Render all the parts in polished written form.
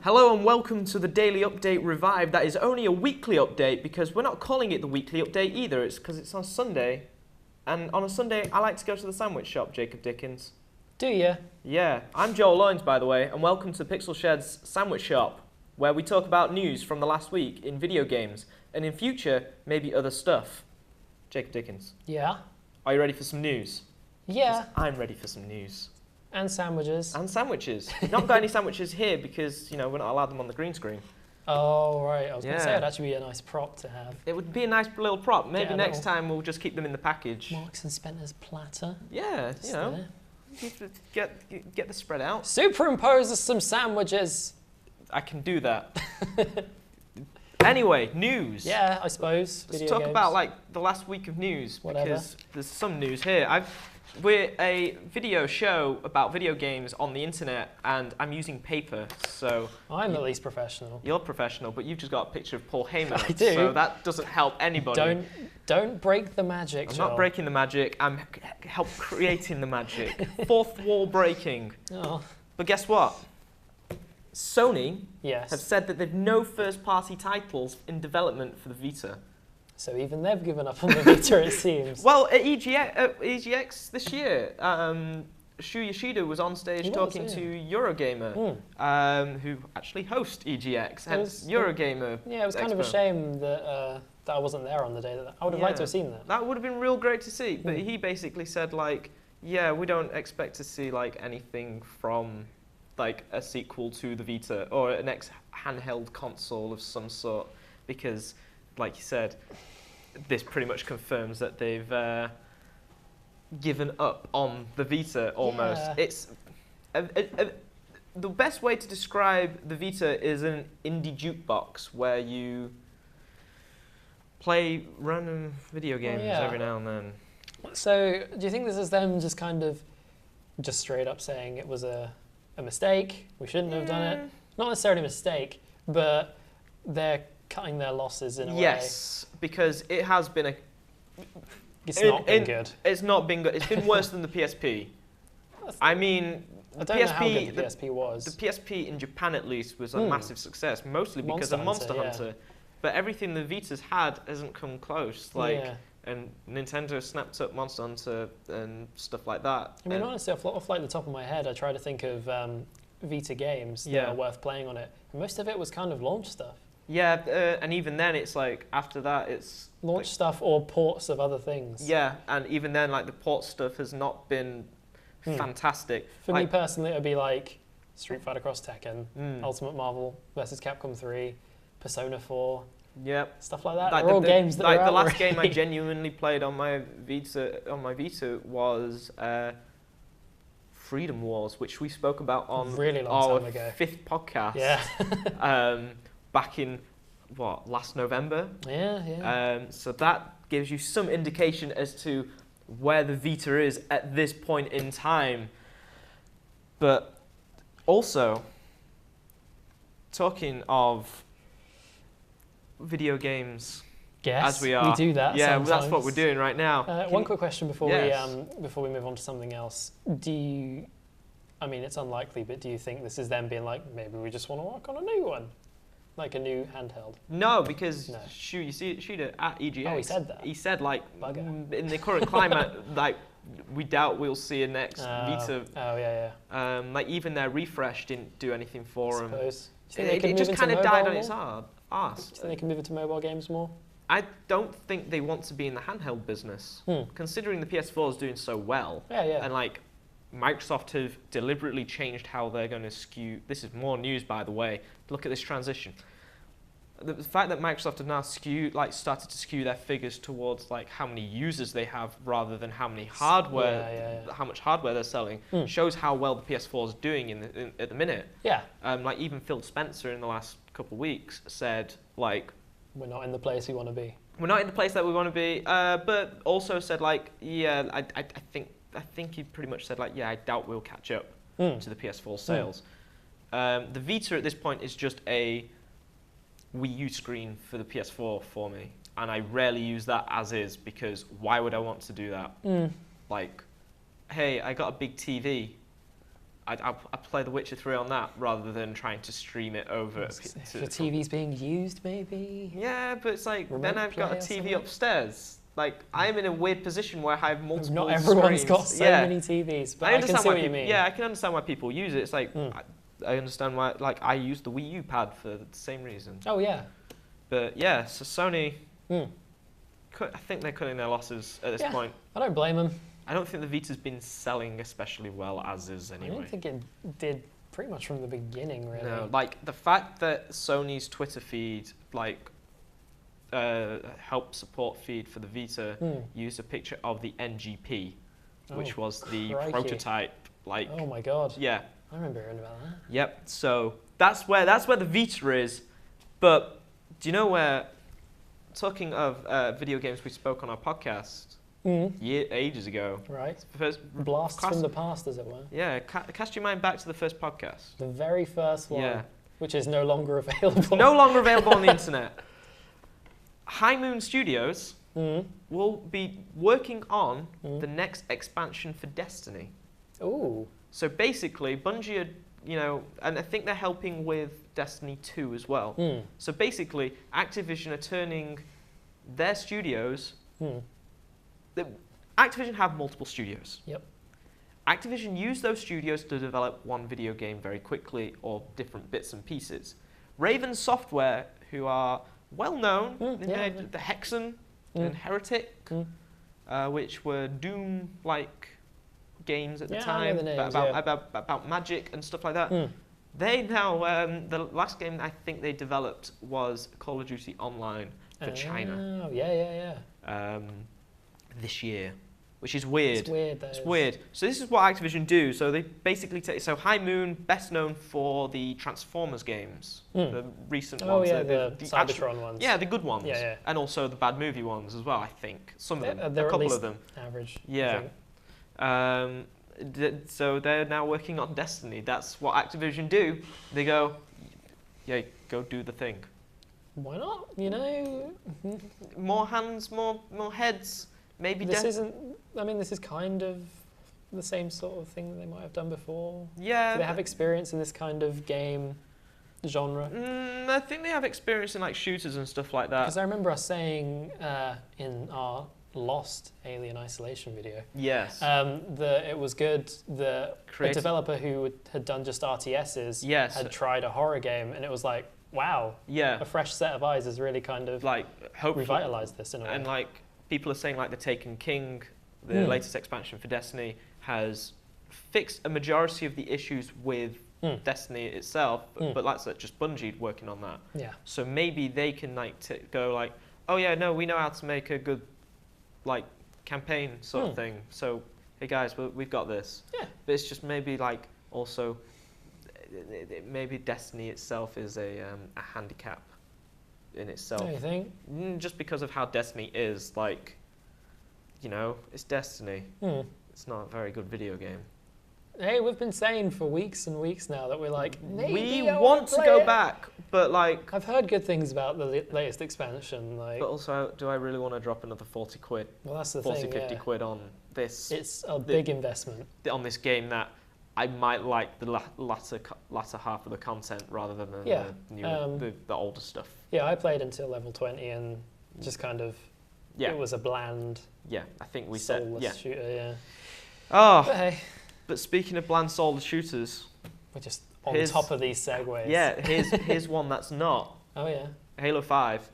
Hello and welcome to the Daily Update Revive. That is only a weekly update because we're not calling it the weekly update either. It's because it's on Sunday. And on a Sunday, I like to go to the sandwich shop, Jacob Dickens. Do you? Yeah. I'm Joel Loynes, by the way, and welcome to Pixel Shed's Sandwich Shop, where we talk about news from the last week in video games, and in future, maybe other stuff. Jacob Dickens. Yeah? Are you ready for some news? Yeah. I'm ready for some news. And sandwiches. And sandwiches. Not got any sandwiches here because, you know, we're not allowed them on the green screen. Oh, right. I was going to say Yeah. it'd actually be a nice prop to have. It would be a nice little prop. Maybe Yeah, next time we'll just keep them in the package. Marks and Spencer's platter. Yeah, Just you know, there. you have to get the spread out. Superimpose some sandwiches. I can do that. Anyway, news. Yeah, I suppose. Let's Video talk games. about like the last week of news Whatever. because there's some news here. We're a video show about video games on the internet, and I'm using paper, so I'm at least professional. you're professional, but you've just got a picture of Paul Heyman, I do. so that doesn't help anybody. Don't break the magic, I'm Joel. not breaking the magic. I'm help creating the magic. Fourth wall breaking. Oh, But guess what? Sony yes. have said that they've no first-party titles in development for the Vita. So even they've given up on the Vita, it seems. Well, at EGX this year, Shu Yoshida was on stage He was, talking yeah. to Eurogamer, who actually host EGX, hence was- Eurogamer. Yeah, it was kind of a Expo. shame that that I wasn't there on the day. That I would have liked to have seen that. That would have been real great to see, but he basically said like, yeah, we don't expect to see like anything from like a sequel to the Vita or an handheld console of some sort, because, like you said, this pretty much confirms that they've given up on the Vita almost. Yeah. It's the best way to describe the Vita is an indie jukebox where you play random video games every now and then. So, do you think this is them just kind of just straight up saying it was a mistake, we shouldn't have done it? Not necessarily a mistake, but they're cutting their losses in a way. Yes, because it has been a... It's not been good. It's not been good. It's been worse than the PSP. I mean, I the don't know how PSP, good the PSP was. the PSP in Japan at least was a massive success, mostly because Monster of Monster Hunter, yeah. Hunter. But everything the Vita's had hasn't come close. Like, Yeah. and Nintendo snapped up Monster Hunter and stuff like that. I mean, And- honestly, off like the top of my head, I try to think of Vita games that Yeah. are worth playing on it. And most of it was kind of launch stuff. yeah, and even then, it's like after that, it's Launch stuff or ports of other things. yeah, and even then, like the port stuff has not been fantastic. For me Like, personally, it would be like Street Fighter Cross Tekken, mm, Ultimate Marvel vs. Capcom 3, Persona 4, yep. stuff like that. Like They're all games that like are the out last game I already. genuinely played on my Vita was Freedom Wars, which we spoke about on Really long our time ago. 5th podcast. Yeah. Back in last November. Yeah. So that gives you some indication as to where the Vita is at this point in time. But also, talking of video games, Yes, as we are. We do that Yeah, sometimes. that's what we're doing right now. One quick question before Yes. we move on to something else. I mean, it's unlikely, but do you think this is them being like, maybe we just want to work on a new one? Like a new handheld? No, because No. Shu Yoshida at EGX. Oh, he said that? He said like, Bugger. in the current climate, like we doubt we'll see a next Vita. Oh, yeah. Like even their refresh didn't do anything for them. Suppose. Do you think they could It move just into kind of died mobile on its more? arse. Do you think they can move into mobile games more? I don't think they want to be in the handheld business, considering the PS4 is doing so well. Yeah. And like Microsoft have deliberately changed how they're going to skew. This is more news, by the way. Look at this transition. The fact that Microsoft have now started to skew their figures towards like how many users they have rather than how many hardware, how much hardware they're selling, shows how well the PS4 is doing at the minute. Yeah. Like even Phil Spencer in the last couple of weeks said like, We're not in the place we want to be. we're not in the place that we want to be, but also said like, yeah, I think he pretty much said like, yeah, I doubt we'll catch up to the PS4 sales. The Vita at this point is just a Wii U screen for the PS4 for me, and I rarely use that as is because why would I want to do that? Like, hey, I got a big TV. I play The Witcher 3 on that rather than trying to stream it over. If your TV's being used, maybe. Yeah, but it's like Remote then I've got a play or TV something? upstime. Like I'm in a weird position where I have multiple. Not everyone's screens. got so many TVs, but I can see what you mean. Yeah, I can understand why people use it. It's like I understand why. Like I use the Wii U pad for the same reason. Oh yeah. But yeah, so Sony. I think they're cutting their losses at this point. I don't blame them. I don't think the Vita's been selling especially well as is anyway. I don't think it did pretty much from the beginning, really. No, like the fact that Sony's Twitter feed, like help support feed for the Vita, used a picture of the NGP, which was the prototype. Like, oh my god. Yeah. I remember hearing about that. Yep. So that's where the Vita is. But do you know where? Talking of video games, we spoke on our podcast ages ago. Right. First, Blasts from the past, as it were. Yeah. Cast your mind back to the first podcast. The very first one. Yeah. Which is no longer available. No longer available on the internet. High Moon Studios will be working on the next expansion for Destiny. Ooh. So basically, Bungie are, and I think they're helping with Destiny 2 as well. So basically, Activision are turning their studios. Activision have multiple studios. Yep. Activision use those studios to develop one video game very quickly or different bits and pieces. Raven Software, who are well known, they made the Hexen and Heretic, which were Doom-like games at the time, about magic and stuff like that. They now, the last game I think they developed was Call of Duty Online for China. Oh, yeah. This year, which is weird. It's weird, though. It's weird. So this is what Activision do. So they basically take, so High Moon, best known for the Transformers games, the recent ones. Oh yeah, the Cybertron ones. Yeah, the good ones. Yeah. And also the bad movie ones as well, I think. Some of them, a couple of them. Average. Yeah. So they're now working on Destiny. That's what Activision do. They go, yeah, go do the thing. Why not? More hands, more heads. Maybe this isn't. I mean, this is kind of the same sort of thing that they might have done before. Yeah. Do they have experience in this kind of game genre? I think they have experience in like shooters and stuff like that. Because I remember us saying in our Lost Alien Isolation video. Yes. That it was good that a developer who had done just RTSs had tried a horror game, and it was like, wow. Yeah. A fresh set of eyes has really kind of like revitalized this in a way. And like people are saying, like the Taken King, the latest expansion for Destiny, has fixed a majority of the issues with Destiny itself, but that's just Bungie working on that. Yeah. So maybe they can like go like, oh yeah, no, we know how to make a good like campaign sort of thing. So hey guys, we've got this. Yeah. But it's just maybe like also maybe Destiny itself is a handicap in itself. Do you think? Just because of how Destiny is, like, it's Destiny. It's not a very good video game. Hey, we've been saying for weeks and weeks now that we're like, we want to go back, but like... I've heard good things about the latest expansion. Like, but also, do I really want to drop another 40 quid? Well, that's the 40, 50 quid on this? It's a big investment. On this game that I might like the latter half of the content rather than the older stuff. Yeah, I played until level 20 and just kind of, it was a bland, I think we soulless shooter, Oh, but speaking of bland soulless shooters, we're just on top of these segues. Yeah, here's one that's not. Oh yeah. Halo 5.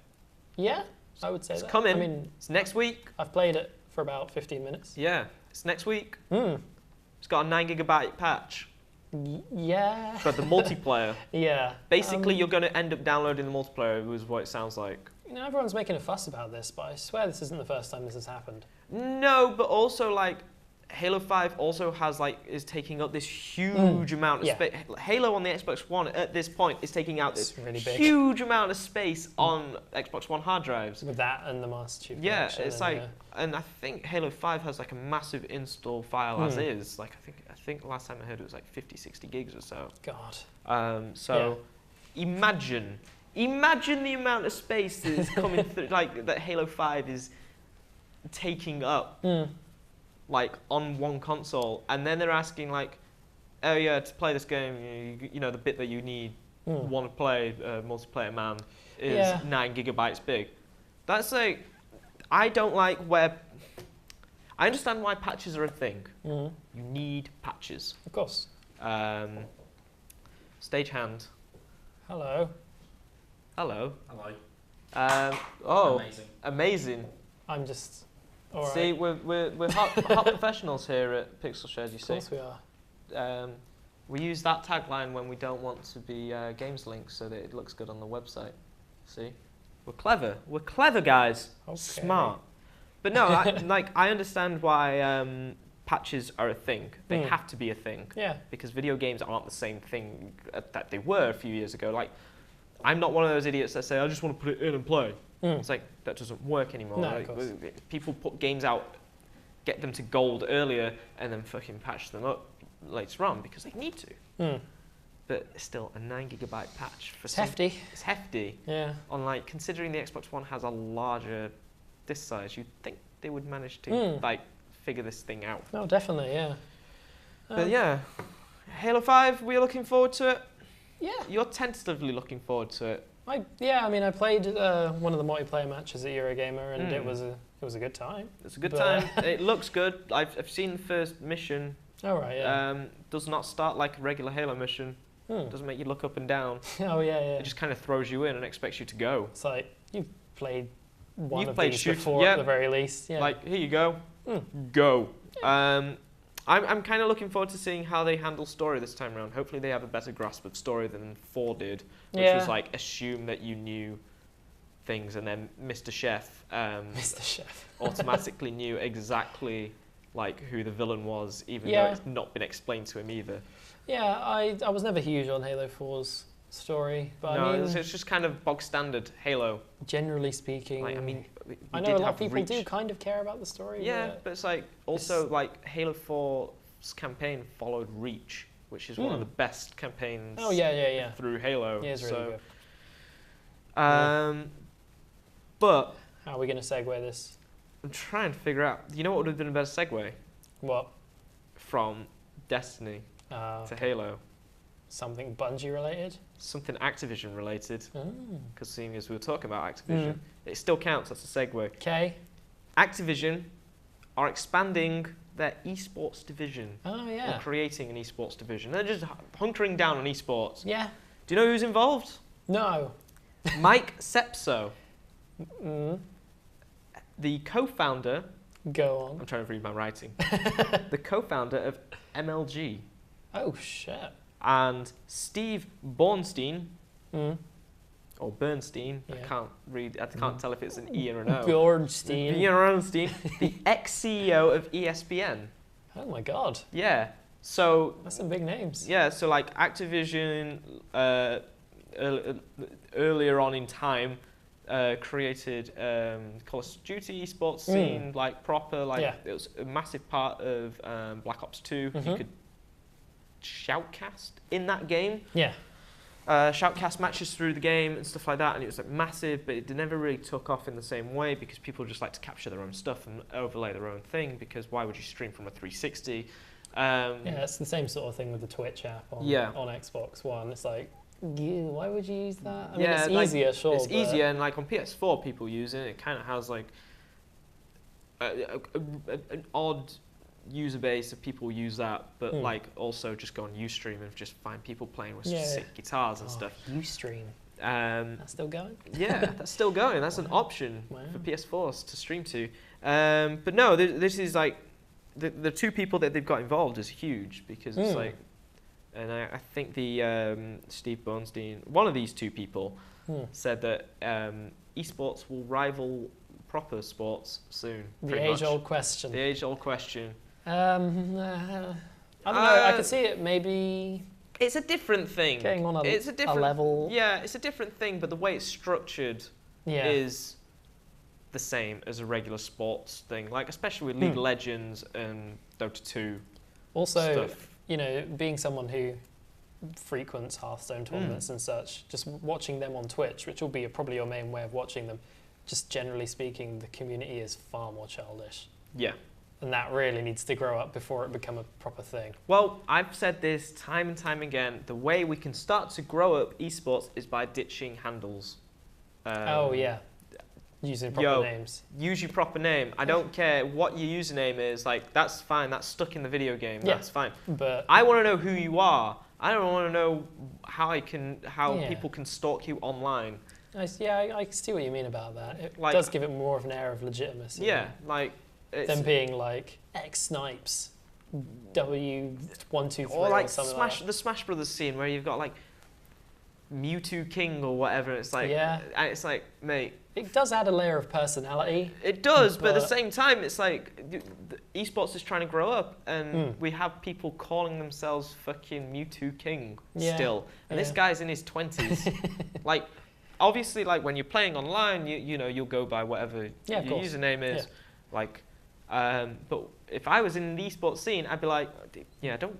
Yeah, I would say it's coming. I mean, it's next week. I've played it for about 15 minutes. Yeah, it's next week. It's got a 9 GB patch. Yeah. For the multiplayer. Yeah. Basically, you're going to end up downloading the multiplayer, is what it sounds like. Everyone's making a fuss about this, but I swear this isn't the first time this has happened. No, but also, like, Halo 5 also has, like, is taking up this huge amount of space. Halo on the Xbox One, at this point, is taking out this really big. Huge amount of space on Xbox One hard drives. With that and the Master Chief Yeah, Collection it's like, and I think Halo 5 has, like, a massive install file as is. Like, I think last time I heard it was, like, 50, 60 gigs or so. God. Imagine the amount of space that is coming through, like, that Halo 5 is taking up. Like on one console, and then they're asking like, oh yeah, to play this game, you know, the bit that you need want to play multiplayer man is 9 gigabytes big. That's like, I don't like where. I understand why patches are a thing. You need patches. Of course. Stagehand. Hello. Hello. Hello. Amazing. I'm just. All right. See, we're hot professionals here at Pixel Shed. You see. Of course we are. We use that tagline when we don't want to be Games Linc, so that it looks good on the website. See, we're clever. We're clever guys. Okay. Smart. But no, I understand why patches are a thing. They have to be a thing. Yeah. Because video games aren't the same thing that they were a few years ago. Like, I'm not one of those idiots that say, I just want to put it in and play. It's like, that doesn't work anymore. No, like, of course. people put games out, get them to gold earlier, and then fucking patch them up later on because they need to. But still, a 9 gigabyte patch for hefty. It's hefty. Yeah. On like, considering the Xbox One has a larger disc size, you'd think they would manage to like figure this thing out. No, definitely, yeah. But yeah, Halo 5, we're looking forward to it. Yeah. You're tentatively looking forward to it. I played one of the multiplayer matches at Eurogamer, and it was a good time. It's a good time. It looks good. I've seen the first mission. Oh right, yeah. Does not start like a regular Halo mission. Doesn't make you look up and down. Oh yeah. It just kind of throws you in and expects you to go. It's like you've played one You've of played these shoot, before at the very least. Yeah. Like, here you go. Go. I'm kind of looking forward to seeing how they handle story this time around. Hopefully they have a better grasp of story than 4 did, which was like assume that you knew things, and then Mr. Chef Mr. Chef automatically knew exactly like who the villain was, even though it's not been explained to him either. Yeah, I was never huge on Halo 4's story, but no, I mean, it's just kind of bog standard Halo. Generally speaking, Like, I mean, I know a lot of people do kind of care about the story. Yeah, but it's like also like Halo 4's campaign followed Reach, which is one of the best campaigns. Oh yeah. Through Halo. Yeah, it's really good. But how are we going to segue this? I'm trying to figure out. You know what would have been a better segue? What? From Destiny to Halo. Something Bungie related? Something Activision related. Because seeing as we were talking about Activision, it still counts as a segue. Okay. Activision are expanding their eSports division. Oh yeah. Or creating an eSports division. They're just hunkering down on eSports. Yeah. Do you know who's involved? No. Mike Sepso. The co-founder. Go on. I'm trying to read my writing. The co-founder of MLG. Oh shit. And Steve Bornstein, or Bernstein, I can't read, I can't tell if it's an E or an O. Bjornstein. Bjornstein, the ex-CEO of ESPN. Oh my god. Yeah, so... That's some big names. Yeah, so like Activision, earlier on in time, created Call of Duty esports scene, like proper, like it was a massive part of Black Ops 2. You could shoutcast in that game. Yeah. Shoutcast matches through the game and stuff like that, and it was like massive, but it never really took off in the same way because people just like to capture their own stuff and overlay their own thing, because why would you stream from a 360? Yeah, it's the same sort of thing with the Twitch app on Xbox One. It's like, why would you use that? I mean, it's easier, sure. It's easier, and like on PS4 people use it. It kind of has like an odd user base of people use that, but like also just go on Ustream and just find people playing with sick guitars and stuff. Ustream. That's still going? Yeah, that's still going. That's an option for PS4s to stream to. But no, this is like the 2 people that they've got involved is huge, because it's like, and I think the Steve Bernstein, one of these 2 people, said that esports will rival proper sports soon. The age-old question. The age-old question. I don't know. I could see it maybe. It's a different thing. Getting on a level. Yeah, it's a different thing, but the way it's structured is the same as a regular sports thing. Like especially with League of Legends and Dota 2. Also, stuff. You know, being someone who frequents Hearthstone tournaments and such, just watching them on Twitch, which will be probably your main way of watching them. Just generally speaking, the community is far more childish. Yeah. and that really needs to grow up before it become a proper thing. Well, I've said this time and time again. The way we can start to grow up esports is by ditching handles. Oh yeah, using proper names. Use your proper name. I don't care what your username is. Like, that's fine. That's stuck in the video game. Yeah. That's fine. But I want to know who you are. I don't want to know how people can stalk you online. I see what you mean about that. It Like, does give it more of an air of legitimacy. Yeah, like than being like X Snipes, W123 or like something Smash, like that. the Smash Brothers scene where you've got like Mewtwo King or whatever. It's like, Yeah. and it's like, mate, It does add a layer of personality. it does, but at the same time, it's like the esports is trying to grow up, and we have people calling themselves fucking Mewtwo King still, and this guy's in his 20s. Like, obviously, like when you're playing online, you know you'll go by whatever your username is, like. But if I was in the esports scene, I'd be like, yeah, don't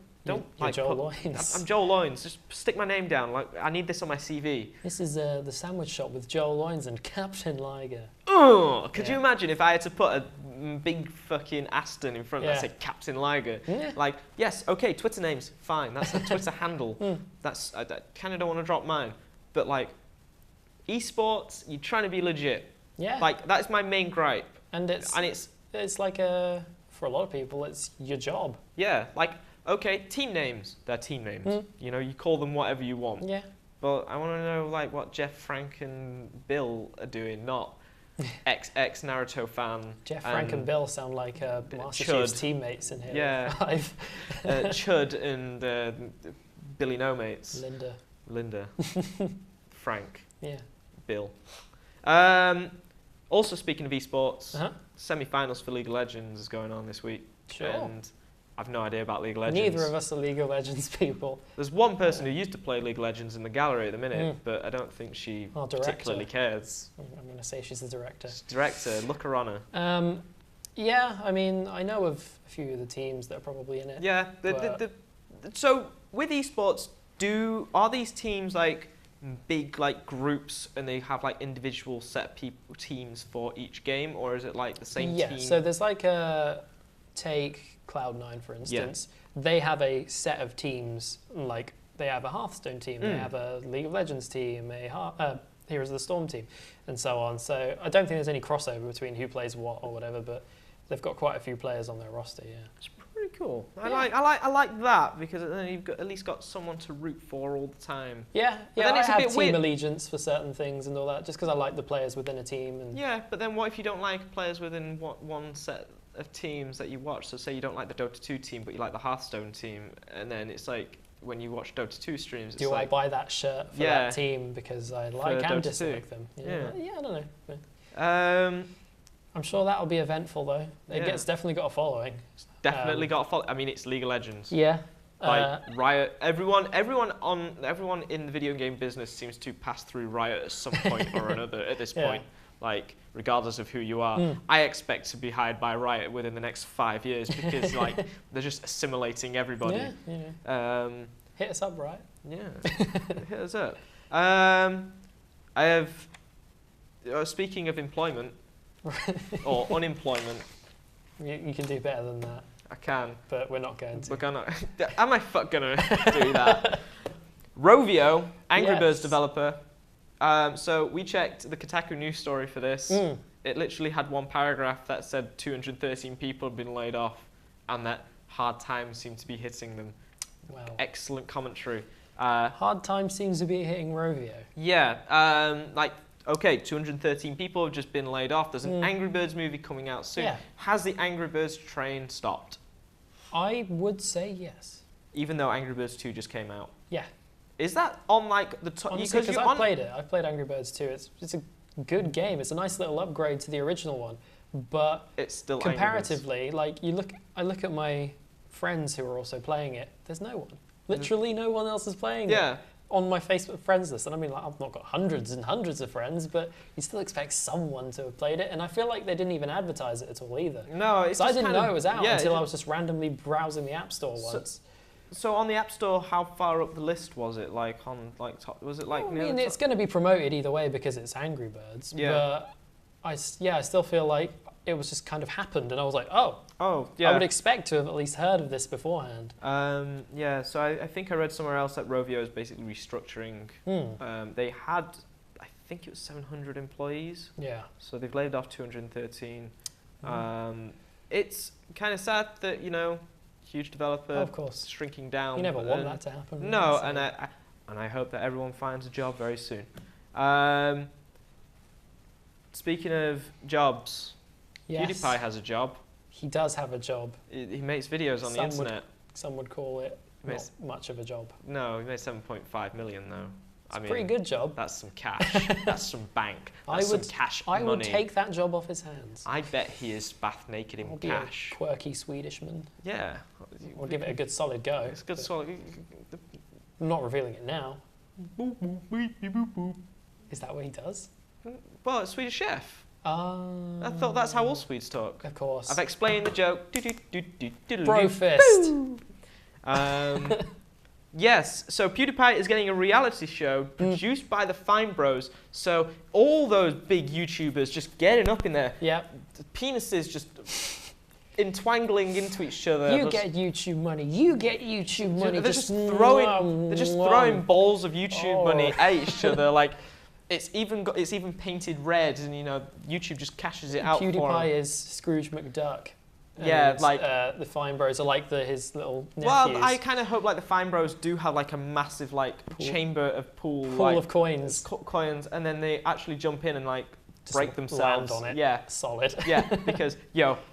like Joel Loynes. I'm Joel Loynes. Just stick my name down. Like, I need this on my CV. This is the sandwich shop with Joel Loynes and Captain Liger. Oh, could you imagine if I had to put a big fucking Aston in front that said Captain Liger? Yeah. Like, yes, okay, Twitter name's fine. That's a Twitter handle. That's I kind of don't want to drop mine. But like, esports, you're trying to be legit. Yeah. Like, that's my main gripe. And it's like for a lot of people, it's your job. Yeah, like, okay, team names. They're team names. You know, you call them whatever you want. Yeah. But I want to know, like, what Jeff, Frank, and Bill are doing, not XX Naruto fan. Jeff, Frank, and Bill sound like Master Chud. Chief's teammates in Halo Yeah. 5. Chud and Billy No Mates. Linda. Frank. Yeah. Bill. Also, speaking of esports, semi-finals for League of Legends is going on this week. Sure. And I've no idea about League of Legends. Neither of us are League of Legends people. There's one person who used to play League of Legends in the gallery at the minute, but I don't think she particularly cares. I'm going to say she's the director. Director, look her on her. Yeah, I mean, I know of a few of the teams that are probably in it. Yeah. So with esports, are these teams like big like groups and they have like individual set teams for each game, or is it like the same team? Yeah, so there's like take Cloud9 for instance. They have a set of teams, like they have a Hearthstone team, they have a League of Legends team, a Heroes of the Storm team, and so on. So I don't think there's any crossover between who plays what or whatever, but they've got quite a few players on their roster. Yeah, it's pretty cool. I like that because then you've at least got someone to root for all the time. Yeah. But then I it's a have bit team weird. allegiance for certain things and all that, just because I like the players within a team. And yeah, but then what if you don't like players within one set of teams that you watch? So say you don't like the Dota 2 team, but you like the Hearthstone team, and then it's like when you watch Dota 2 streams, it's do like, I buy that shirt for that team because I like and Dota dislike 2. them? Yeah. I don't know. I'm sure that'll be eventful though. It's definitely got a following. It's definitely got a following. I mean, it's League of Legends. Yeah. Like Riot, everyone in the video game business seems to pass through Riot at some point or another at this point. Like, regardless of who you are, I expect to be hired by Riot within the next 5 years because like they're just assimilating everybody. Yeah. Hit us up, Riot. Yeah, hit us up. I have. Speaking of employment or unemployment, you can do better than that. I can, but we're not going to. We're gonna. Am I gonna do that? Rovio, Angry Birds developer. So we checked the Kotaku news story for this. It literally had one paragraph that said 213 people had been laid off, and that hard times seem to be hitting them. Wow. Excellent commentary. Hard times seems to be hitting Rovio. Yeah. Okay, 213 people have just been laid off. There's an Angry Birds movie coming out soon. Yeah. Has the Angry Birds train stopped? I would say yes. Even though Angry Birds 2 just came out? Yeah. Is that on like the top? Honestly, because I've played it. I've played Angry Birds 2. It's a good game. It's a nice little upgrade to the original one. But it's still comparatively, like I look at my friends who are also playing it. There's no one. Literally no one else is playing it. On my Facebook friends list, and I mean, like, I've not got hundreds and hundreds of friends, but you still expect someone to have played it, and I feel like they didn't even advertise it at all either. No, it's so I didn't know it was out until I was just randomly browsing the App Store once. So on the App Store, how far up the list was it? Like on top? Was it like? Well, I mean, it's going to be promoted either way because it's Angry Birds. Yeah. But I still feel like it was just kind of happened, and I was like, oh, Oh, yeah. I would expect to have at least heard of this beforehand. Yeah, so I think I read somewhere else that Rovio is basically restructuring. They had, I think it was 700 employees. Yeah. So they've laid off 213. It's kind of sad that, huge developer Of course. shrinking down. You never want that to happen. No, really, so- and I hope that everyone finds a job very soon. Speaking of jobs, Yes. PewDiePie has a job. He does have a job. He makes videos on the internet. Some would call it not Makes- much of a job. No, he made 7.5 million though. It's a pretty good job. That's some cash. That's some bank. That's some cash I money. would take that job off his hands. I bet he is bath naked in I'll be cash. a quirky Swedishman. Yeah. We'll give it a good solid go. It's good. So, I'm not revealing it now. Is that what he does? well, it's Swedish Chef. I I thought that's how all Swedes talk. Of course. I've explained the joke. Bro fist. Yes, so PewDiePie is getting a reality show produced by the Fine Bros. So all those big YouTubers just getting up in there, Yep. penises just entwangling into each other. You get YouTube money. You get YouTube money. They're just throwing balls of YouTube money at each other. Like it's even painted red, and YouTube just cashes it out for him. PewDiePie is Scrooge McDuck. Yeah, and, like the Fine Bros are like his little nephews. Well, I kind of hope like the Fine Bros do have like a massive like chamber of pool of coins. Coins, and then they actually jump in and like Just break themselves. land on it. Yeah, Solid. yeah, because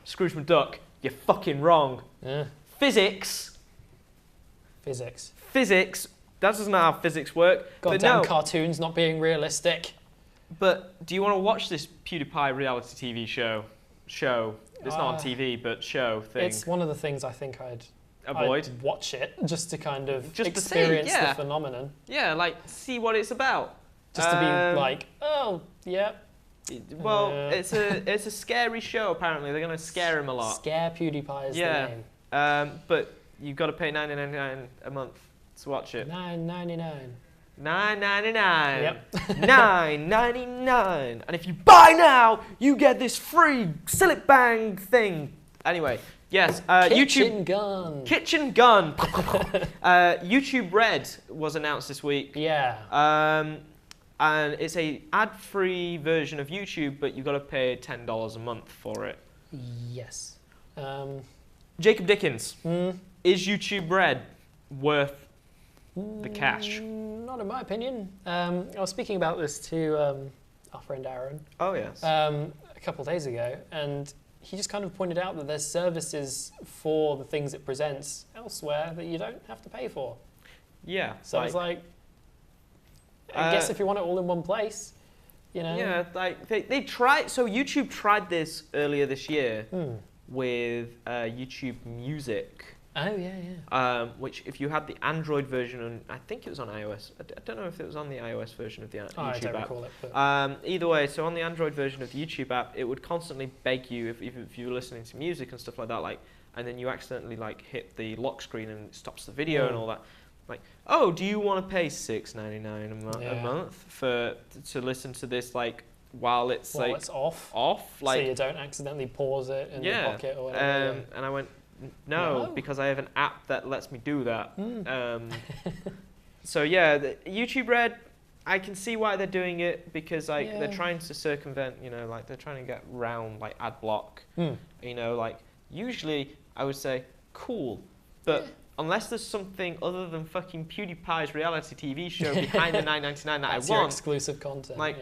Scrooge McDuck, you're fucking wrong. Yeah. Physics. That doesn't know how physics work. Goddamn cartoons not being realistic. But do you want to watch this PewDiePie reality TV show? It's not on TV, but show thing. It's one of the things I think I'd watch it just to kind of experience the phenomenon. Yeah, like see what it's about. Just to be like, oh, yeah. Well, it's a scary show. Apparently, they're gonna scare him a lot. Scare PewDiePie is the name. But you've got to pay $9.99 a month to watch it. $9.99. $9.99. Yep. $9.99. And if you buy now, you get this free Sillet Bang thing. Anyway, yes. Kitchen gun. Kitchen gun. YouTube Red was announced this week. Yeah. And it's a ad-free version of YouTube, but you've got to pay $10 a month for it. Yes. Jacob Dickens, is YouTube Red worth the cash? Not in my opinion. I was speaking about this to our friend Aaron. Oh, yes. A couple of days ago, and he just kind of pointed out that there's services for the things it presents elsewhere that you don't have to pay for. Yeah. So it's like, I guess if you want it all in one place, Yeah, like they tried. So YouTube tried this earlier this year with YouTube Music. Oh yeah. Which, if you had the Android version, and I think it was on iOS. I don't know if it was on the iOS version of the YouTube I don't app. recall it. But Either way, so on the Android version of the YouTube app, it would constantly beg you if you were listening to music and stuff like that, like, and then you accidentally like hit the lock screen and it stops the video and all that. Like, oh, do you want to pay $6.99 a month to listen to this like while it's like it's off? Like, so you don't accidentally pause it in your pocket or whatever. And I went, no, because I have an app that lets me do that. So yeah, the YouTube Red, I can see why they're doing it, because like they're trying to circumvent, like they're trying to get around like ad block. Like usually I would say cool, but unless there's something other than fucking PewDiePie's reality TV show behind the $9.99 that I want, your exclusive content. Like,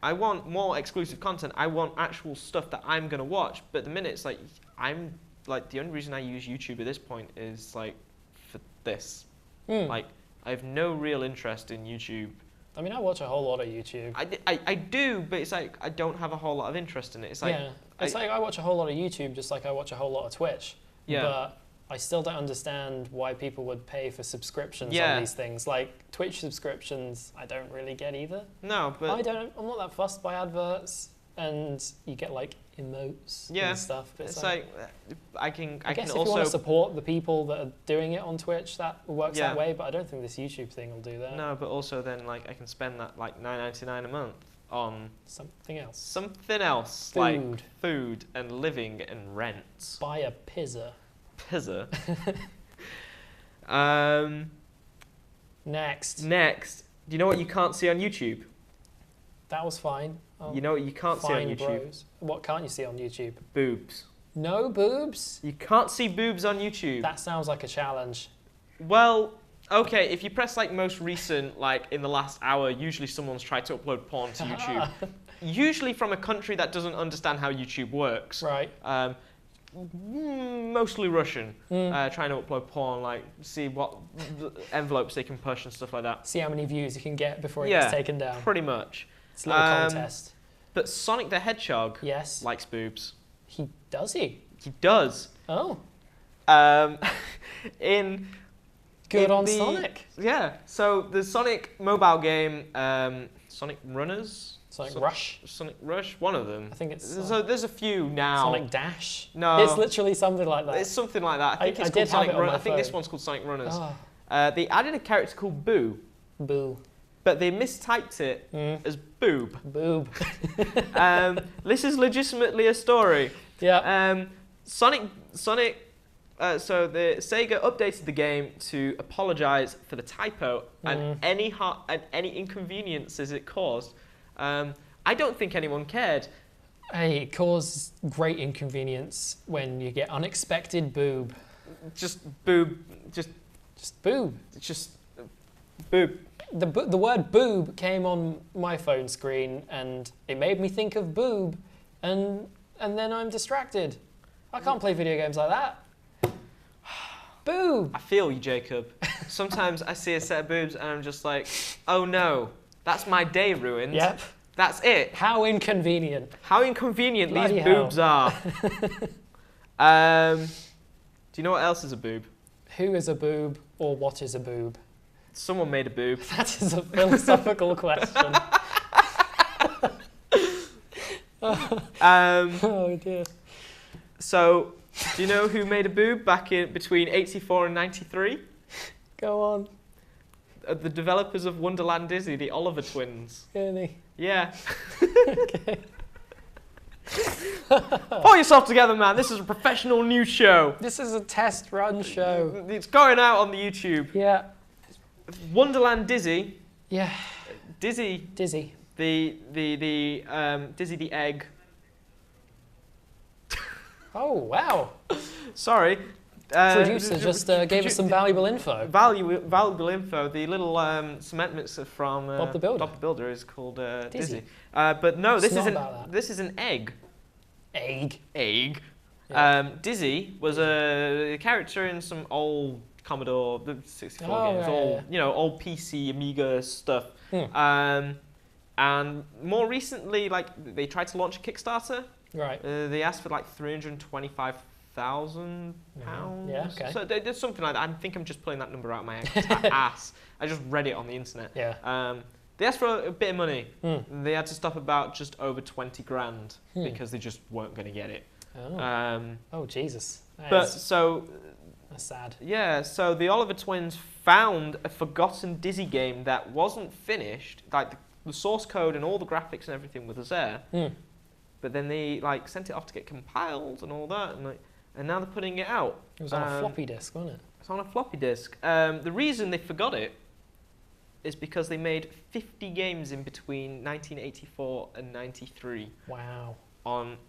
I want more exclusive content. I want actual stuff that I'm gonna watch. But the minute it's like the only reason I use YouTube at this point is like for this. Like I have no real interest in YouTube. I mean, I watch a whole lot of YouTube. I do, but it's like I don't have a whole lot of interest in it. It's like I watch a whole lot of YouTube, just like I watch a whole lot of Twitch. Yeah. But I still don't understand why people would pay for subscriptions on these things. Like Twitch subscriptions, I don't really get either. No, but I'm not that fussed by adverts, and you get like emotes and stuff. But it's like I guess if also you want to support the people that are doing it on Twitch, that works that way. But I don't think this YouTube thing will do that. No, but also then like I can spend that like $9.99 a month on Something else. something else, Food. like food and living and rent. Buy a pizza. Pizza. Next. Next, do you know what you can't see on YouTube? That was fine. Oh, You know what you can't see on fine, YouTube? bros. What can't you see on YouTube? Boobs. No boobs? You can't see boobs on YouTube. That sounds like a challenge. Well, okay, if you press like most recent, like in the last hour, usually someone's tried to upload porn to YouTube. Usually from a country that doesn't understand how YouTube works. Right. Mostly Russian, trying to upload porn, like see what envelopes they can push and stuff like that. See how many views you can get before it gets taken down. Pretty much. It's a little contest. But Sonic the Hedgehog Yes. likes boobs. Does he? He does. Oh. In Good on the- Sonic. Yeah. So the Sonic mobile game, Sonic Runners, Sonic Rush. Sonic Rush, one of them. I think it's So there's a few now. Sonic Dash. No. It's literally something like that. It's something like that. I think I it's did called Sonic have it on Runners. my I think this phone. one's called Sonic Runners. Oh, They added a character called Boo, boo. but they mistyped it as Boob. Boob. This is legitimately a story. Yeah. So the Sega updated the game to apologize for the typo and any inconveniences it caused. I don't think anyone cared. Hey, it causes great inconvenience when you get unexpected boob. Just boob. Just Boob. boob. The word boob came on my phone screen and it made me think of boob, and then I'm distracted. I can't play video games like that. Boob. I feel you, Jacob. Sometimes I see a set of boobs and I'm just like, oh no, that's my day ruined. Yep. That's it. How inconvenient. How inconvenient Bloody these hell. boobs are. Do you know what else is a boob? Who is a boob or what is a boob? Someone made a boob. That is a philosophical question. Oh dear. So, do you know who made a boob back in between 84 and 93? Go on. The developers of Wonderland Disney, the Oliver twins. Really? Yeah. Okay. Pull yourself together, man. This is a professional news show. This is a test run show. It's going out on the YouTube. Yeah. Wonderland Dizzy. Yeah. Dizzy. Dizzy. The Dizzy the egg. Oh wow. Sorry. Producer just gave us some valuable info. Valuable info. The little cement mixer from Bob the Builder. Bob the Builder is called Dizzy. Dizzy. But no, It's this not isn't. about that. This is an egg. Egg. Egg. Yeah. Dizzy was a character in some old Commodore 64 Oh, games, yeah, old yeah. old PC Amiga stuff. And more recently, like they tried to launch a Kickstarter. Right. They asked for like £325,000. Yeah, okay. So they did something like that. I think I'm just pulling that number out of my ass. I just read it on the internet. Yeah. They asked for a bit of money. Hmm. They had to stop about just over 20 grand because they just weren't going to get it. Oh. Oh Jesus. That's sad. Yeah, so the Oliver twins found a forgotten Dizzy game that wasn't finished. Like the source code and all the graphics and everything was there. But then they like sent it off to get compiled and all that, and now they're putting it out. It was on a floppy disk, wasn't it? It's on a floppy disk. The reason they forgot it is because they made 50 games in between 1984 and 93. Wow.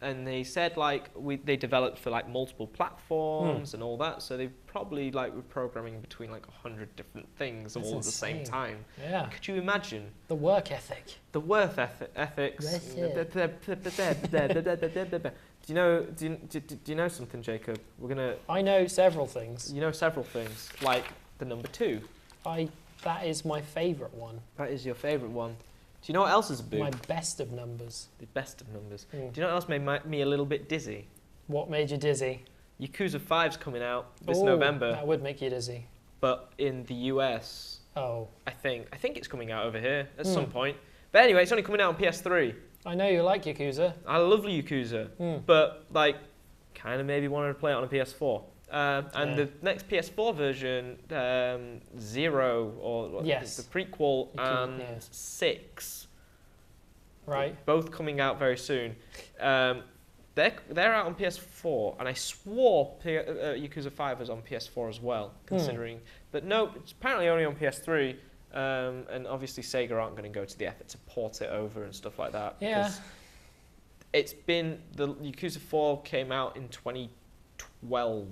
And they said like they developed for like multiple platforms and all that, so they probably like were programming between like 100 different things That's all at the same insane. time. Yeah. Could you imagine The work ethic. the worth ethics? That's Do you know something, Jacob? We're gonna. I know several things. You know several things, like the number 2. That is my favourite one. That is your favourite one. Do you know what else is a boob? My best of numbers. The best of numbers. Mm. Do you know what else made me a little bit dizzy? What made you dizzy? Yakuza 5's coming out this Ooh, November, That would make you dizzy. but in the US, Oh. I think it's coming out over here at some point. But anyway, it's only coming out on PS3. I know you like Yakuza. I love Yakuza, but like, kind of maybe wanted to play it on a PS4. And the next PS4 version, 0 or Yes. the prequel Yakuza, and yeah. 6 Right. Both coming out very soon. They're out on PS4, and I swore Yakuza 5 was on PS4 as well, considering. But no, it's apparently only on PS3. And obviously Sega aren't going to go to the effort to port it over and stuff like that. Yeah. Because it's been, the Yakuza 4 came out in 2012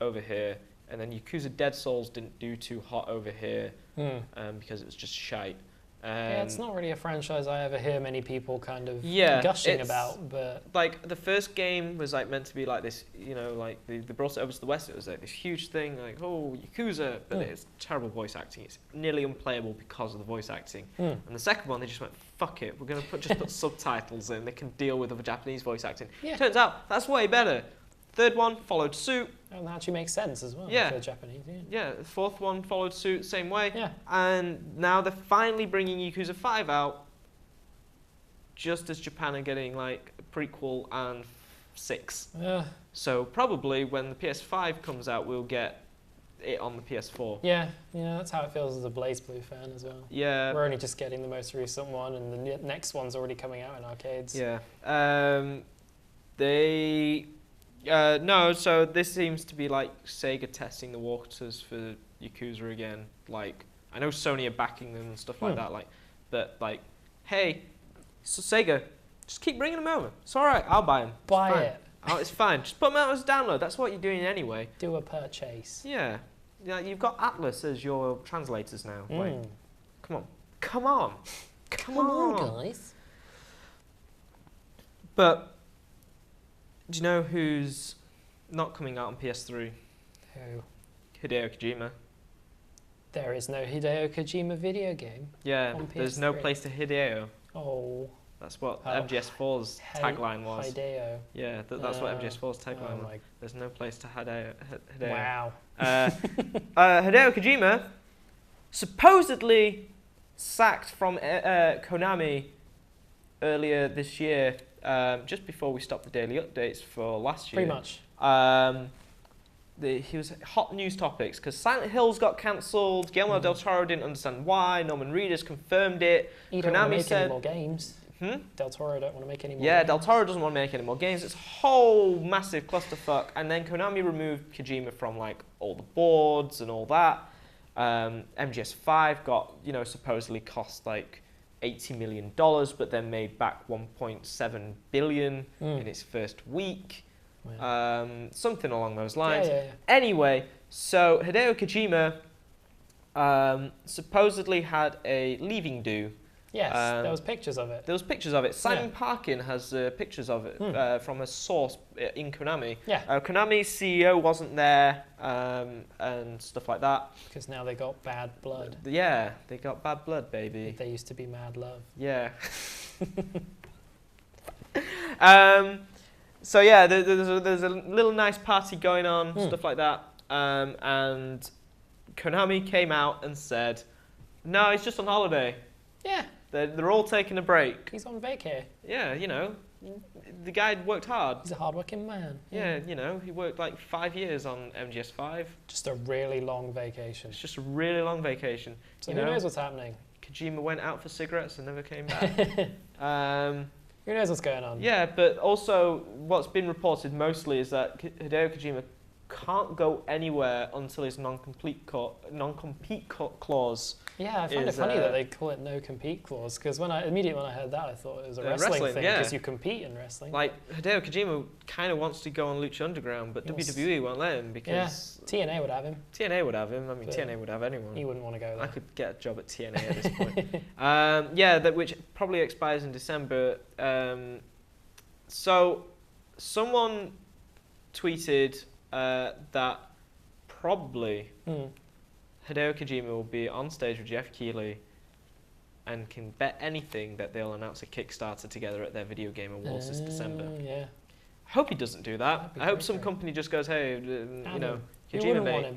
over here, and then Yakuza Dead Souls didn't do too hot over here because it was just shite. Yeah, it's not really a franchise I ever hear many people kind of Yeah, gushing about, but like the first game was like meant to be like this, you know, like they brought it over to the West. It was like this huge thing, like oh Yakuza, but it's terrible voice acting. It's nearly unplayable because of the voice acting. And the second one, they just went fuck it, we're gonna just put subtitles in. They can deal with the Japanese voice acting. Yeah. Turns out that's way better. Third one followed suit. and that actually makes sense as well Yeah. for the Japanese. Yeah. Yeah, the fourth one followed suit, same way. Yeah. And now they're finally bringing Yakuza 5 out, just as Japan are getting like a prequel and 6. So probably when the PS5 comes out, we'll get it on the PS4. Yeah, that's how it feels as a BlazBlue fan as well. Yeah. We're only just getting the most recent one, and the next one's already coming out in arcades. Yeah. No, so this seems to be like Sega testing the waters for Yakuza again. Like, I know Sony are backing them and stuff like that. Like, but like, hey, so Sega, just keep bringing them over. It's all right. I'll buy them. Buy it. Oh, it's fine. Just put them out as a download. That's what you're doing anyway. Do a purchase. Yeah. Yeah. You've got Atlas as your translators now. Like, come on. Come on. Come on, guys. But do you know who's not coming out on PS3? Who? Hideo Kojima. There is no Hideo Kojima video game. Yeah, On there's no PS3. place to Hideo. Oh. That's what Oh. MGS4's tagline was. Hideo. Yeah, that's what MGS4's tagline was. my- There's no place to Hideo. Wow. Hideo Kojima supposedly sacked from Konami earlier this year, just before we stopped the daily updates for last year. Pretty much. He was hot news topics because Silent Hills got cancelled. Guillermo del Toro didn't understand why. Norman Reedus confirmed it. You don't want to Konami make said, any more games. Del Toro don't want to make any more yeah, games. Del Toro doesn't want to make any more games. It's a whole massive clusterfuck. And then Konami removed Kojima from like all the boards and all that. MGS5 got, supposedly cost like $80 million, but then made back 1.7 billion in its first week. Yeah. Something along those lines. Yeah. Anyway, so Hideo Kojima supposedly had a leaving do. Yes, there was pictures of it. There was pictures of it. Simon Parkin has pictures of it from a source in Konami. Yeah. Konami's CEO wasn't there and stuff like that. Because now they got bad blood. Yeah, they got bad blood, baby. They used to be mad love. Yeah. So yeah, there's a little nice party going on, stuff like that. And Konami came out and said, no, he's just on holiday. Yeah. They're all taking a break. He's on vacay. Yeah, the guy worked hard. He's a hard-working man. Yeah, he worked like 5 years on MGS5. Just a really long vacation. It's just a really long vacation. So who knows what's happening? Kojima went out for cigarettes and never came back. Who knows what's going on? Yeah, but also what's been reported mostly is that Hideo Kojima can't go anywhere until his non-compete clause. Yeah, I find it funny that they call it no compete clause, because immediately when I heard that, I thought it was a wrestling thing, because you compete in wrestling. Like, Hideo Kojima kind of wants to go on Lucha Underground, but WWE won't let him because... Yeah, TNA would have him. TNA would have him. I mean, TNA would have anyone. He wouldn't want to go there. I could get a job at TNA at this point. Which probably expires in December. So, someone tweeted that probably Hideo Kojima will be on stage with Jeff Keighley and can bet anything that they'll announce a Kickstarter together at their Video Game Awards this December. Yeah. I hope he doesn't do that. I hope some company just goes, hey, Kojima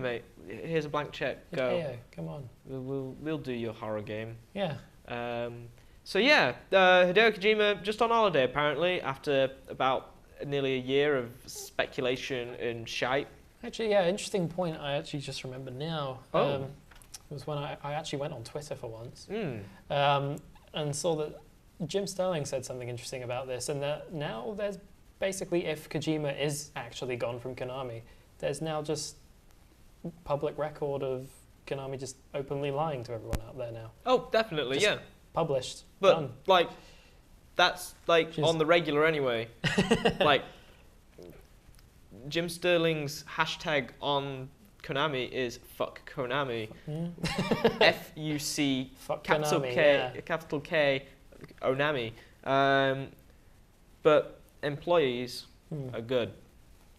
mate, here's a blank check. Go. Hideo, come on. We'll do your horror game. Yeah. Hideo Kojima just on holiday apparently after about nearly a year of speculation and shite. Actually, yeah, interesting point I actually just remembered now. Was when I actually went on Twitter for once and saw that Jim Sterling said something interesting about this, and that now there's basically, if Kojima is actually gone from Konami, there's now just public record of Konami just openly lying to everyone out there now. Oh, definitely, Just yeah. Published. But Done. like, that's like Just- on the regular anyway. Like, Jim Sterling's hashtag on Konami is fuck Konami. Yeah. FUC Fuck capital Konami, K, yeah. capital K, Onami. But employees are good.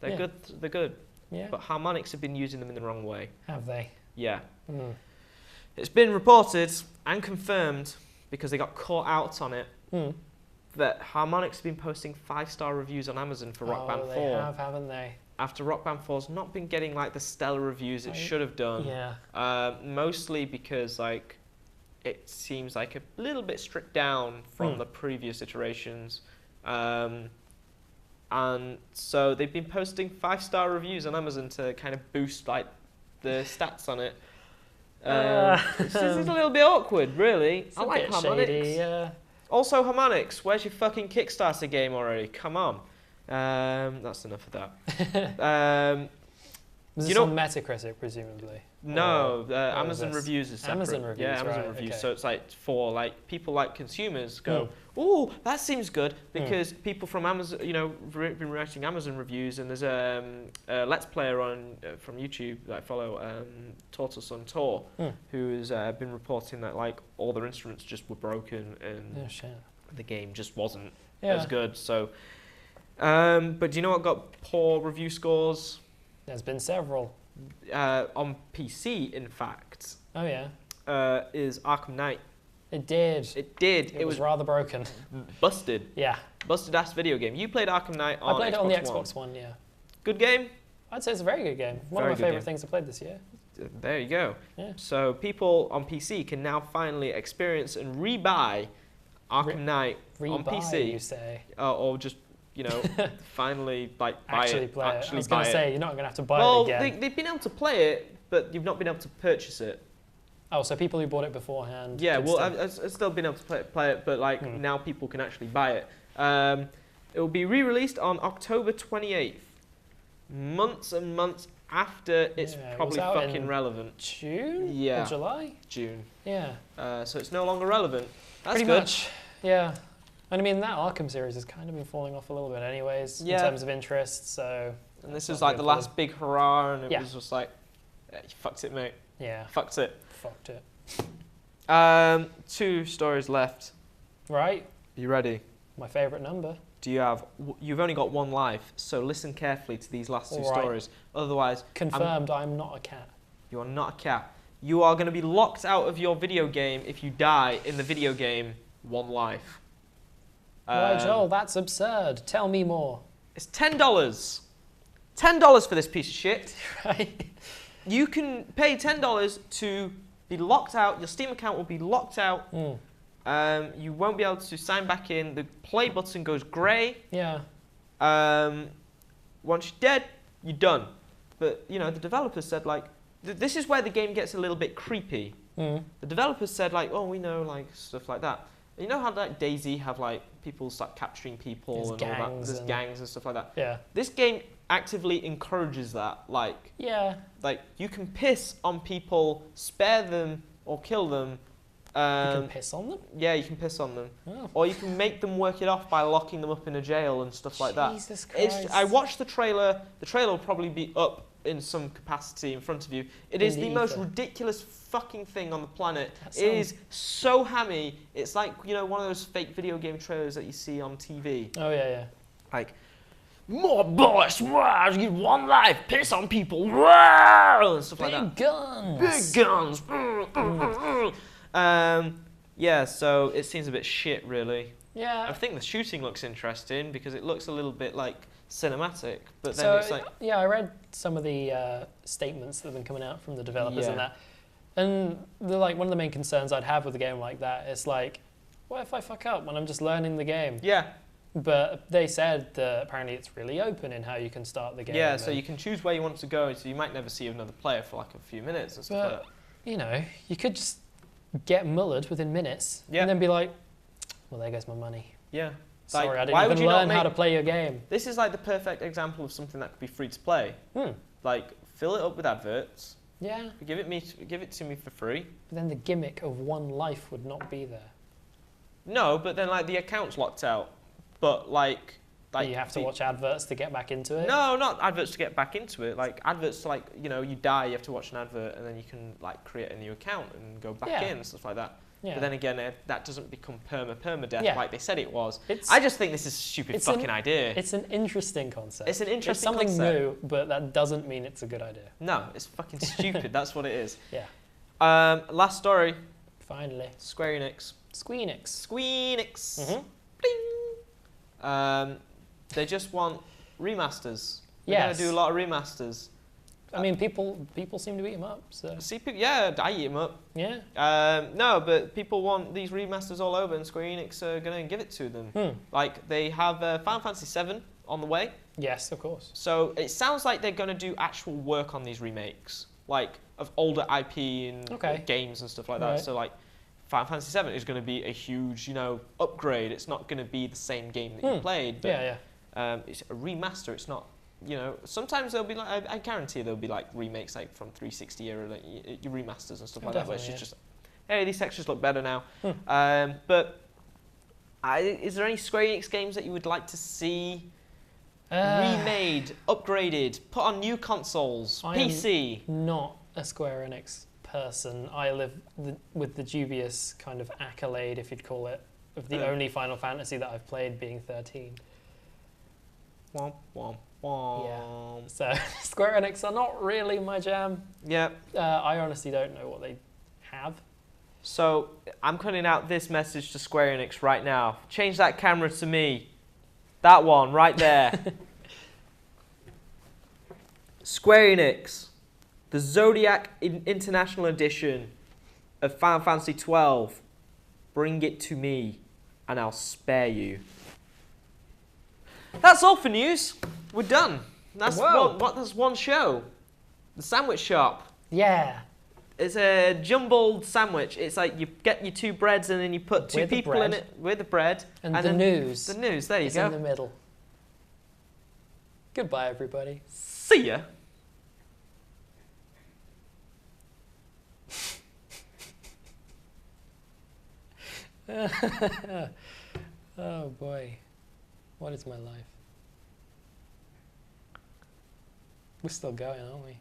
They're Yeah. good. They're good. Yeah. But Harmonix have been using them in the wrong way. Have they? Yeah. Mm. It's been reported and confirmed because they got caught out on it Mm. that Harmonix have been posting 5-star reviews on Amazon for Rock Band 4 They have, haven't they? after Rock Band 4's not been getting like the stellar reviews it should have done. Yeah. Mostly because like it seems like a little bit stripped down from the previous iterations. And so they've been posting 5-star reviews on Amazon to kind of boost like the stats on it. It's just a little bit awkward, really. It's I a like bit Harmonix. shady, yeah. Also, Harmonix, where's your fucking Kickstarter game already? Come on. That's enough of that. Was you this know- on Metacritic, presumably? No, Or Amazon this? reviews is separate. Amazon reviews, yeah, Amazon right, reviews. okay. So it's like for like people like consumers go, oh, that seems good because people from Amazon, you know, been writing Amazon reviews, and there's a Let's Player on from YouTube that I follow, Tortoise on Tour, who's been reporting that like all their instruments just were broken and Oh, shit. the game just wasn't Yeah. as good. So, but do you know what got poor review scores? There's been several. On PC, in fact, Oh, yeah. is Arkham Knight. It did. It did. It was rather broken. busted. Yeah. Busted ass video game. You played Arkham Knight on I played it on the Xbox One. One, yeah. Good game? I'd say it's a very good game. One Very of good my favourite game. things I played this year. There you go. Yeah. So people on PC can now finally experience and rebuy Arkham Knight on Rebuy, PC. you say. Or just, you know, finally like buy Actually it. play it. I Actually was buy going to it. say, you're not going to have to buy Well, it again. they've been able to play it, but you've not been able to purchase it. Oh, so people who bought it beforehand. Yeah, could well, still- I've still been able to play it, but like now people can actually buy it. It will be re-released on October 28th, months and months after it's Yeah, it probably was out fucking in relevant. June? Yeah. Or July? June. Yeah. So it's no longer relevant. That's Pretty good. much. Yeah. And I mean, that Arkham series has kind of been falling off a little bit anyways, Yeah. in terms of interest, so... And this that's is not like good the for last them. big hurrah, and it Yeah. was just like, yeah, you fucked it, mate. Yeah. Fucked it. Fucked it. 2 stories left. Right? You ready? My favourite number. You've only got one life, so listen carefully to these last 2 All right. stories. Otherwise, Confirmed, I'm not a cat. you are not a cat. You are going to be locked out of your video game if you die in the video game one life. Why, Joel, that's absurd. Tell me more. It's $10. $10 for this piece of shit. Right? You can pay $10 to be locked out. Your Steam account will be locked out. You won't be able to sign back in. The play button goes grey. Yeah. Once you're dead, you're done. But, you know, the developers said, like, this is where the game gets a little bit creepy. The developers said, like, oh, we know, like, stuff like that. You know how, like, DayZ have, like, people start capturing people There's and all that? gangs There's and- gangs and stuff like that. Yeah. This game actively encourages that. Like, Yeah. you can piss on people, spare them, or kill them. You can piss on them? Yeah, you can piss on them. Oh. Or you can make them work it off by locking them up in a jail and stuff like that. Jesus Christ. I watched the trailer. The trailer will probably be up in some capacity in front of you. It is In the the most ether. ridiculous fucking thing on the planet. That It is so hammy. It's like, you know, one of those fake video game trailers that you see on TV. Oh, yeah, yeah. Like, more bullets, wow, you get one life, piss on people, wow, and stuff like that. Big guns. Big guns. Yeah, so it seems a bit shit, really. I Yeah. think the shooting looks interesting because it looks a little bit like cinematic, but then So, it's like, yeah, I read some of the statements that have been coming out from the developers and Yeah. that. And one of the main concerns I'd have with a game like that is like, what if I fuck up when I'm just learning the game? yeah, But they said that apparently it's really open in how you can start the game. yeah. So and- you can choose where you want to go, so you might never see another player for like a few minutes and stuff like that. you know, you could just get mullered within minutes Yeah. and then be like, Well, there goes my money. Yeah. Sorry, Like, I why didn't would even you not learn how make- to play your game. This is like the perfect example of something that could be free to play. Like, fill it up with adverts. Yeah. Give it to me for free. But then the gimmick of one life would not be there. No, but then like the account's locked out. But like You have to watch adverts to get back into it? No, not adverts to get back into it. Like adverts to, like, you know, you die, you have to watch an advert, and then you can like create a new account and go back in and stuff like that. Yeah. But then again, that doesn't become permadeath like they said it was. It's- I just think this is a stupid fucking idea. It's an interesting concept. It's an interesting It's something concept. new, but that doesn't mean it's a good idea. No, it's fucking stupid. That's what it is. Yeah. Last story. Finally. Square Enix. Squeenix. Squeenix. Mm-hmm. Bling. They just want remasters. They're Yes. going to do a lot of remasters. I mean, people seem to eat them up, so... See, yeah, I eat them up. Yeah. No, but people want these remasters all over, and Square Enix are going to give it to them. Like, they have Final Fantasy VII on the way. Yes, of course. So it sounds like they're going to do actual work on these remakes, like, of older IP and games and stuff like that. Right. So, like, Final Fantasy VII is going to be a huge, you know, upgrade. It's not going to be the same game that you played. But, it's a remaster. It's not... You know, sometimes there'll be like, I guarantee there'll be like remakes like from 360 era, like your remasters and stuff like that, where it's just, hey, these textures look better now. But is there any Square Enix games that you would like to see remade, upgraded, put on new consoles, PC? I'm not a Square Enix person. I live with the dubious kind of accolade, if you'd call it, of the only Final Fantasy that I've played being 13. Womp, womp. Yeah. So Square Enix are not really my jam. Yeah. I honestly don't know what they have. So I'm cutting out this message to Square Enix right now. Change that camera to me. That one right there. Square Enix, the Zodiac International Edition of Final Fantasy XII. Bring it to me, and I'll spare you. That's all for news. We're done. That's one show. The Sandwich Shop. Yeah. It's a jumbled sandwich. It's like you get your two breads and then you put two people in it with the bread. And the news. The news, there you go. It's in the middle. Goodbye, everybody. See ya. Oh boy. What is my life? We're still going, aren't we?